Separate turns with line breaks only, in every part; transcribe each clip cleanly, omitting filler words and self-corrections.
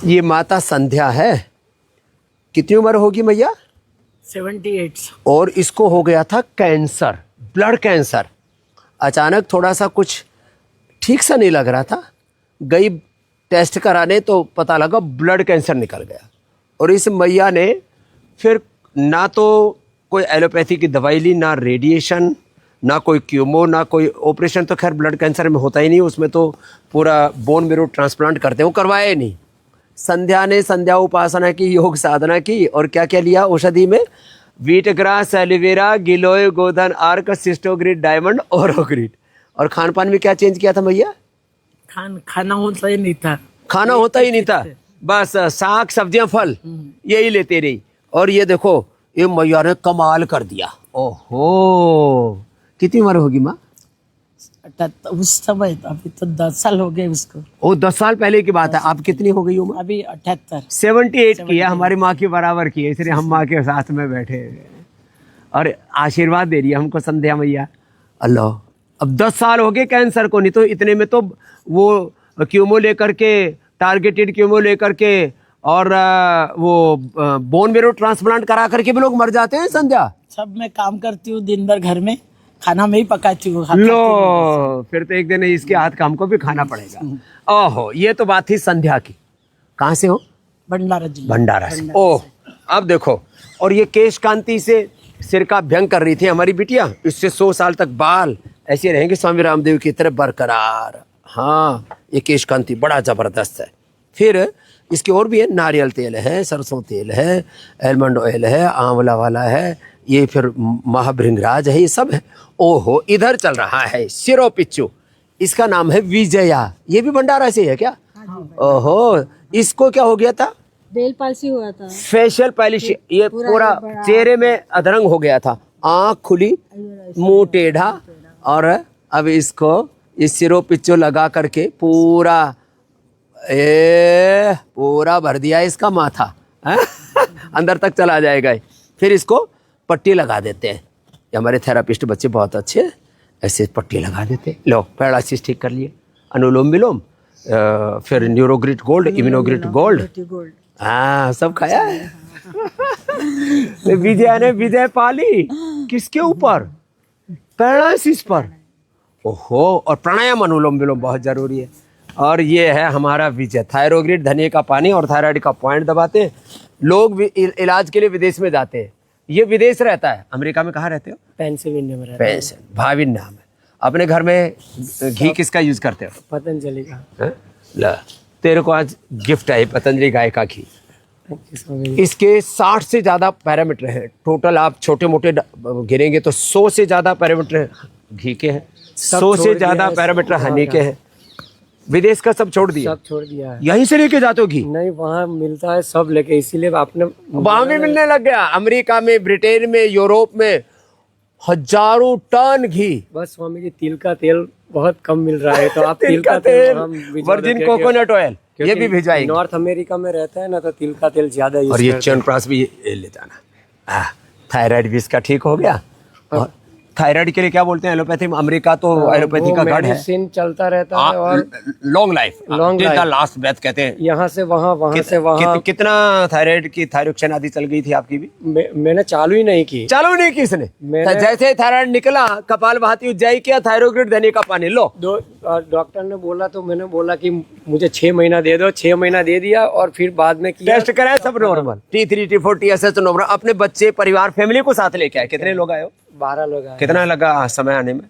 ये माता संध्या है। कितनी उम्र होगी मैया?
78।
और इसको हो गया था कैंसर, ब्लड कैंसर। अचानक थोड़ा सा कुछ ठीक सा नहीं लग रहा था, गई टेस्ट कराने तो पता लगा ब्लड कैंसर निकल गया। और इस मैया ने फिर ना तो कोई एलोपैथी की दवाई ली, ना रेडिएशन, ना कोई क्यूमो, ना कोई ऑपरेशन। तो खैर ब्लड कैंसर में होता ही नहीं, उसमें तो पूरा बोन मेरो ट्रांसप्लांट करते हैं, वो करवाया ही नहीं। संध्या ने संध्या उपासना की, योग साधना की, और क्या क्या लिया औषधि में? वीट ग्रास, एलोवेरा, गिलोय, गोधन, आर्क, सिस्टोग्रिड, डायमंड, ओरोग्रिड। और खान पान में क्या चेंज किया था मैया?
खाना होता ही नहीं था।
खाना होता ही नहीं था, बस साग सब्जियां फल यही लेते रही। और ये देखो ये मैया ने कमाल कर दिया। ओहो, कितनी उम्र होगी माँ?
उस समय अभी तो 10 साल हो गए उसको।
ओ 10 साल पहले की बात है। आप कितनी हो गई उम्र?
अभी 78।
78 की है, हमारी माँ की बराबर की है, इसलिए हम माँ के साथ में बैठे हैं और आशीर्वाद दे रही है हमको संध्या मैया। अल्लाह, अब 10 साल हो गए कैंसर को, नहीं तो इतने में तो वो क्यूमो लेकर के, टारगेटेड क्यूमो लेकर के, और वो बोन मेरो ट्रांसप्लांट करा करके भी लोग मर जाते हैं संध्या।
सब मैं काम करती हूँ दिन भर, घर में खाना मैं ही पकाती हूँ।
लो, फिर तो एक दिन इसके हाथ काम को भी खाना पड़ेगा। ओहो, ये तो बात थी संध्या की। कहाँ से हो?
भंडारा जिला।
भंडारा से। ओह, अब देखो, और ये केश कांति से सिर का अभ्यंग कर रही थी हमारी बिटिया। इससे 100 साल तक बाल ऐसे रहेंगे स्वामी रामदेव की तरह बरकरार। हाँ, ये केश कांति बड़ा जबरदस्त है। फिर इसके और भी है, नारियल तेल है, सरसों तेल है, एलमंड ऑयल है, आंवला वाला है, ये फिर महाभृंगराज है, ये सब है। ओहो, इधर चल रहा है सिरो पिच्चू, इसका नाम है विजया। ये भी भंडारा से है क्या? ओहो, इसको क्या हो गया था?
बेल पालसी हुआ था,
फेशियल पॉलिश, ये पूरा चेहरे में अधरंग हो गया था, आंख खुली, मुंह टेढ़ा। और अब इसको इस सिरो पिच्चो लगा करके पूरा पूरा भर दिया इसका माथा अंदर तक चला जाएगा। फिर इसको पट्टी लगा देते हैं। ये हमारे थेरापिस्ट बच्चे बहुत अच्छे, ऐसे पट्टी लगा देते। लो, पैरालिसिस ठीक कर लिए, अनुलोम विलोम, फिर न्यूरोग्रिड गोल्ड, इम्यूनोग्रिड गोल्ड, हाँ सब खाया है। तो विजय ने विजय पाली किसके ऊपर? पैरालिसिस पर। ओहो, और प्राणायाम अनुलोम विलोम बहुत जरूरी है। और ये है हमारा विजय, थायरोग्रिड, धनिया का पानी और थायराइड का पॉइंट दबाते हैं। लोग इलाज के लिए विदेश में जाते हैं। ये विदेश रहता है, अमेरिका में कहाँ रहते हो?
पेंसिल्वेनिया में रहता है।
भाविन नाम है। अपने घर में घी किसका यूज करते हो?
पतंजलि का।
ला, तेरे को आज गिफ्ट है पतंजलि गाय का घी। इसके 60 से ज्यादा पैरामीटर हैं टोटल। आप छोटे मोटे गिनेंगे तो 100 से ज्यादा पैरामीटर घी के हैं, 100 से ज्यादा पैरामीटर हनी के हैं। विदेश का सब छोड़ दिया?
सब छोड़ दिया है।
यहीं से लेके जाते हो घी?
नहीं, वहाँ मिलता है सब लेके, इसीलिए आपने
वहां भी मिलने लग गया। अमेरिका में, ब्रिटेन में, यूरोप में हजारों टन घी।
बस स्वामी जी, तिल का तेल बहुत कम मिल रहा है, तो आप तिल का तेल,
वर्जिन कोकोनट ऑयल ये भी भिजवाएंगे।
नॉर्थ अमेरिका में रहता है ना, तो तिल का तेल ज्यादा यूज
और ये
करते हैं।
च्यवनप्राश भी ले जाना। थायराइड भी इसका ठीक हो गया। और थायराइड के लिए क्या बोलते हैं एलोपैथी में? अमेरिका तो एलोपैथी का गढ़ है।
मेडिसिन चलता रहता है और
लॉन्ग लाइफ, लास्ट ब्रेथ कहते हैं।
यहाँ से वहाँ, वहाँ से वहाँ।
कितना थायराइड की थायरोक्सिन आदि चल गई थी आपकी भी?
मैंने चालू ही नहीं की।
चालू नहीं की इसने? जैसे थायराइड निकला, कपाल भाती उज्जाई किया, थायरोग्रिड धनिया का पानी लो।
डॉक्टर ने बोला तो मैंने बोला कि मुझे 6 महीना दे दो। 6 महीना दे दिया और फिर बाद में किया,
टेस्ट कराया, सब normal, T3 T4 TSH normal. अपने बच्चे, परिवार, फैमिली को साथ लेके आए। कितने लोग आए हो?
12 लोग आए।
कितना लगा समय आने में?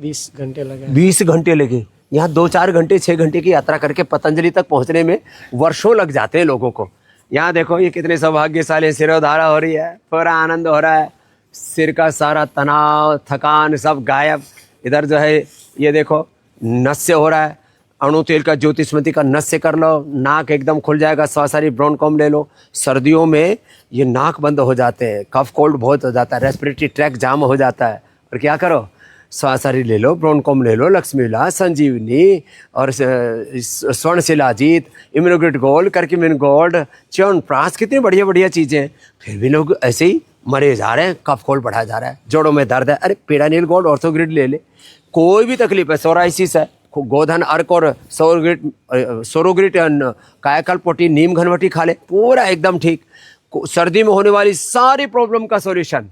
20 घंटे लगे।
20 घंटे लगे। यहाँ 2-4 घंटे 6 घंटे की यात्रा करके पतंजलि तक पहुँचने में वर्षों लग जाते हैं लोगों को। यहाँ देखो ये कितने सौभाग्यशाली, सिरोधारा हो रही है, पूरा आनंद हो रहा है, सिर का सारा तनाव थकान सब गायब। इधर जो है ये देखो नस्य हो रहा है, अणु तेल का, ज्योतिष्मति का नस्य कर लो, नाक एकदम खुल जाएगा। स्वासारी ब्रोनकॉम ले लो। सर्दियों में ये नाक बंद हो जाते हैं, कफ कोल्ड बहुत हो जाता है, रेस्पिरेटरी ट्रैक जाम हो जाता है। और क्या करो, स्वासारी ले लो, ब्रोनकॉम ले लो, लक्ष्मी विलास, संजीवनी और Swarna Shilajit, Immunogrid Gold, Curcumin Gold, Chyawanprash, कितनी बढ़िया बढ़िया चीज़ें हैं। फिर भी लोग ऐसे ही मरे जा रहे हैं, कफ कोल्ड बढ़ा जा रहा है, जोड़ों में दर्द है, अरे पेडानिल गोल्ड, ऑर्थोग्रिड ले ले। कोई भी तकलीफ है, सोराइसिस है, गोधन अर्क और सोरोग्रिट कायाकल्प प्रोटीन नीम घनवटी खा ले, पूरा एकदम ठीक। सर्दी में होने वाली सारी प्रॉब्लम का सॉल्यूशन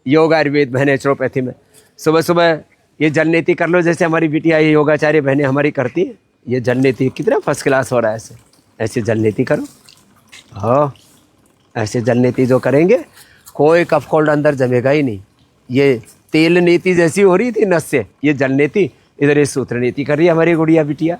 योग आयुर्वेद में, नेचुरोपैथी में। सुबह सुबह ये जल नीति कर लो, जैसे हमारी बिटिया ये योगाचार्य बहनें हमारी करती है। ये जल नीति कितना फर्स्ट क्लास हो रहा है। ऐसे जल नीति करो, हाँ ऐसे जल नीति जो करेंगे कोई कफ कोल्ड अंदर जमेगा ही नहीं। ये तेल नीति जैसी हो रही थी नस से, ये जल नीति, इधर ये सूत्र नीति कर रही है हमारी गुड़िया बिटिया।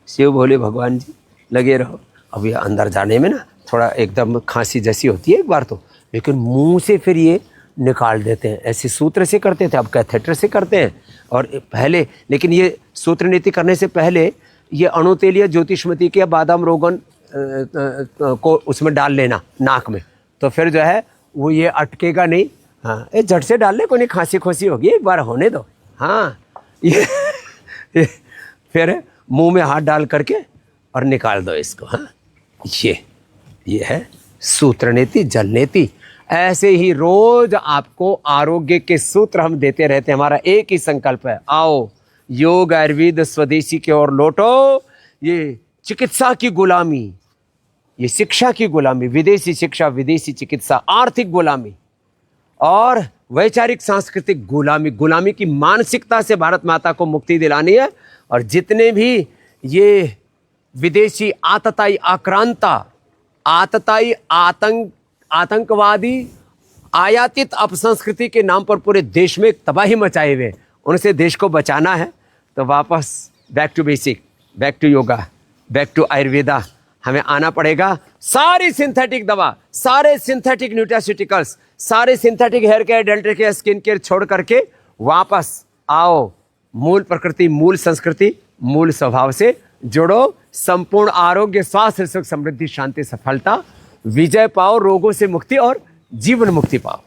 शिव भोले भगवान जी लगे रहो। अब ये अंदर जाने में ना थोड़ा एकदम खांसी जैसी होती है एक बार तो, लेकिन मुंह से फिर ये निकाल देते हैं। ऐसे सूत्र से करते थे, अब कैथेटर से करते हैं। और पहले, लेकिन ये सूत्र नीति करने से पहले ये अणुतेलीय ज्योतिषमती के बादाम रोगन को उसमें डाल लेना नाक में, तो फिर जो है वो ये अटकेगा नहीं। हाँ ये झट से डाल ले, कोई नहीं खांसी खोसी होगी, एक बार होने दो। हाँ ये फिर मुंह में हाथ डाल करके और निकाल दो इसको। हाँ ये है सूत्र नीति, जल नीति। ऐसे ही रोज आपको आरोग्य के सूत्र हम देते रहते हैं। हमारा एक ही संकल्प है, आओ योग आयुर्वेद स्वदेशी की ओर लौटो। ये चिकित्सा की गुलामी, ये शिक्षा की गुलामी, विदेशी शिक्षा, विदेशी चिकित्सा, आर्थिक गुलामी और वैचारिक सांस्कृतिक गुलामी, गुलामी की मानसिकता से भारत माता को मुक्ति दिलानी है। और जितने भी ये विदेशी आतताई आक्रांता, आतताई आतंकवादी आयातित अपसंस्कृति के नाम पर पूरे देश में तबाही मचाए हुए, उनसे देश को बचाना है। तो वापस back to basic, back to yoga, back to Ayurveda हमें आना पड़ेगा। सारी सिंथेटिक दवा, सारे सिंथेटिक न्यूट्रास्यूटिकल्स, सारे synthetic hair care, dental care, skin care छोड़ करके वापस आओ मूल प्रकृति, मूल संस्कृति, मूल स्वभाव से जुड़ो। संपूर्ण आरोग्य, स्वास्थ्य, सुख, समृद्धि, शांति, सफलता, विजय पाओ, रोगों से मुक्ति और जीवन मुक्ति पाओ।